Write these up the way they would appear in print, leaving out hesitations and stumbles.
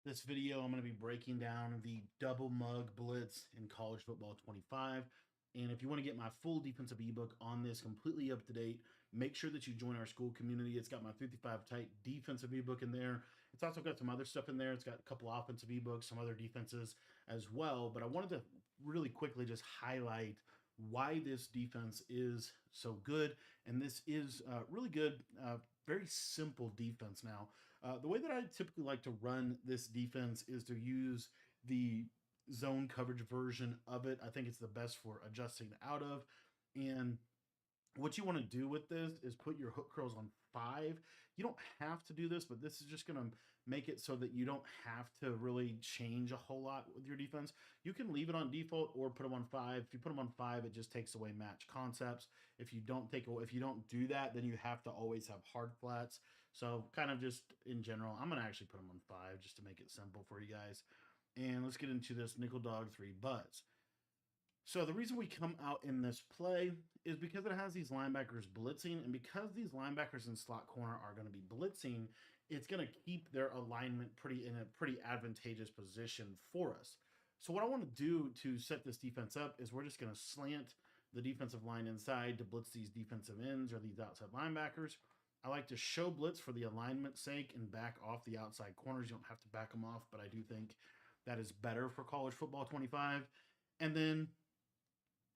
This video, I'm going to be breaking down the double mug blitz in college football 25. And if you want to get my full defensive ebook on this completely up to date, make sure that you join our school community. It's got my 55 tight defensive ebook in there. It's also got some other stuff in there. It's got a couple offensive ebooks, some other defenses as well. But I wanted to really quickly just highlight why this defense is so good. And this is really good, very simple defense now. The way that I typically like to run this defense is to use the zone coverage version of it. I think it's the best for adjusting out of. And what you want to do with this is put your hook curls on 5. You don't have to do this, but this is just going to make it so that you don't have to really change a whole lot with your defense. You can leave it on default or put them on 5. If you put them on 5, it just takes away match concepts. If you don't do that, then you have to always have hard flats. So kind of just in general, I'm going to actually put them on 5 just to make it simple for you guys. And let's get into this nickel dog 3 buzz. So the reason we come out in this play is because it has these linebackers blitzing, and because these linebackers in slot corner are going to be blitzing, it's going to keep their alignment in a pretty advantageous position for us. So what I want to do to set this defense up is we're just going to slant the defensive line inside to blitz these defensive ends or these outside linebackers. I like to show blitz for the alignment's sake and back off the outside corners. You don't have to back them off, but I do think that is better for college football 25. And then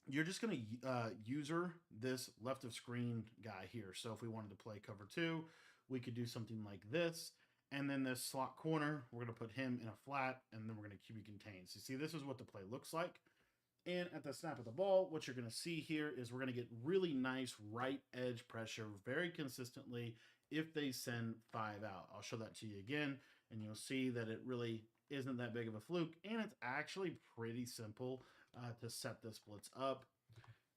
you're just going to user this left of screen guy here. So if we wanted to play cover 2, we could do something like this. And then this slot corner, we're going to put him in a flat, and then we're going to QB contain. So see, this is what the play looks like. And at the snap of the ball, what you're going to see here is we're going to get really nice right edge pressure very consistently if they send 5 out. I'll show that to you again, and you'll see that it really isn't that big of a fluke, and it's actually pretty simple to set this blitz up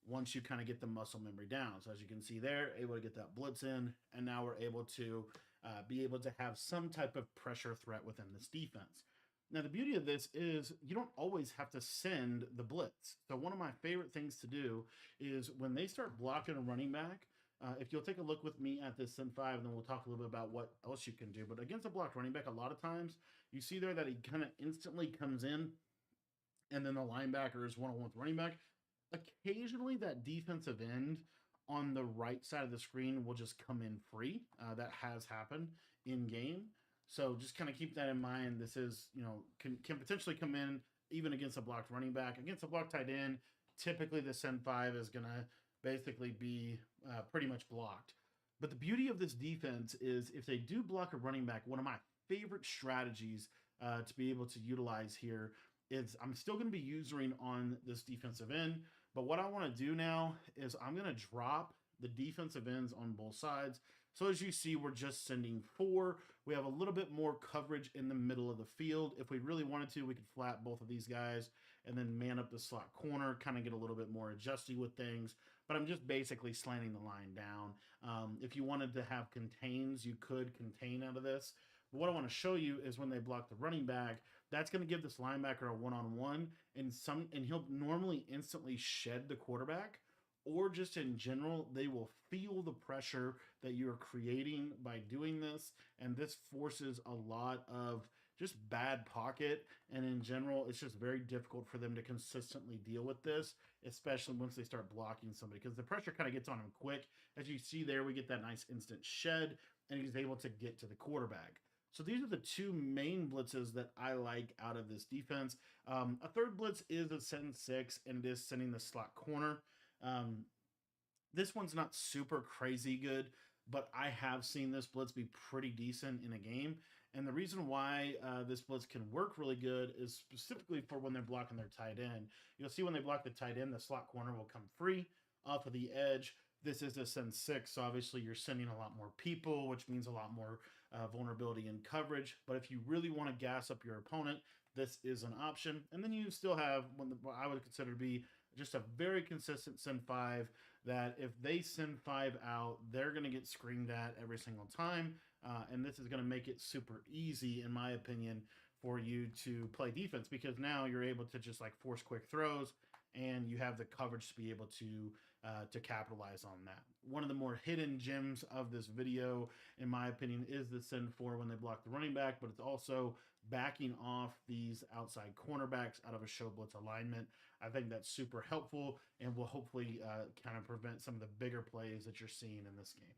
once you kind of get the muscle memory down. So as you can see there, able to get that blitz in, and now we're able to be able to have some type of pressure threat within this defense. Now, the beauty of this is you don't always have to send the blitz. So one of my favorite things to do is when they start blocking a running back, if you'll take a look with me at this send 5, and then we'll talk a little bit about what else you can do. But against a blocked running back, a lot of times you see there that he kind of instantly comes in, and then the linebacker is one-on-one with the running back. Occasionally, that defensive end on the right side of the screen will just come in free. That has happened in game. So just kind of keep that in mind. This is, can potentially come in even against a blocked running back. Against a blocked tight end, typically the send 5 is going to basically be pretty much blocked. But the beauty of this defense is if they do block a running back, one of my favorite strategies to be able to utilize here is I'm still going to be usering on this defensive end. But what I want to do now is I'm going to drop the defensive ends on both sides. So as you see, we're just sending 4. We have a little bit more coverage in the middle of the field. If we really wanted to, we could flat both of these guys and then man up the slot corner, kind of get a little bit more adjusty with things. But I'm just basically slanting the line down. If you wanted to have contains, you could contain out of this. But what I want to show you is when they block the running back, that's going to give this linebacker a one-on-one, and he'll normally instantly shed the quarterback, or just in general, they will feel the pressure that you're creating by doing this, and this forces a lot of just bad pocket, and in general, it's just very difficult for them to consistently deal with this, especially once they start blocking somebody, because the pressure kind of gets on him quick. As you see there, we get that nice instant shed, and he's able to get to the quarterback. So these are the 2 main blitzes that I like out of this defense. A third blitz is a send 6, and it is sending the slot corner. This one's not super crazy good, but I have seen this blitz be pretty decent in a game. And the reason why this blitz can work really good is specifically for when they're blocking their tight end. You'll see when they block the tight end, the slot corner will come free off of the edge. This is a send 6, so obviously you're sending a lot more people, which means a lot more vulnerability in coverage. But if you really want to gas up your opponent, this is an option. And then you still have what I would consider to be just a very consistent send 5, that if they send 5 out, they're going to get screamed at every single time. And this is going to make it super easy, in my opinion, for you to play defense, because now you're able to just like force quick throws, and you have the coverage to be able to capitalize on that. One of the more hidden gems of this video, in my opinion, is the send 4 when they block the running back, but it's also backing off these outside cornerbacks out of a show blitz alignment. I think that's super helpful and will hopefully kind of prevent some of the bigger plays that you're seeing in this game.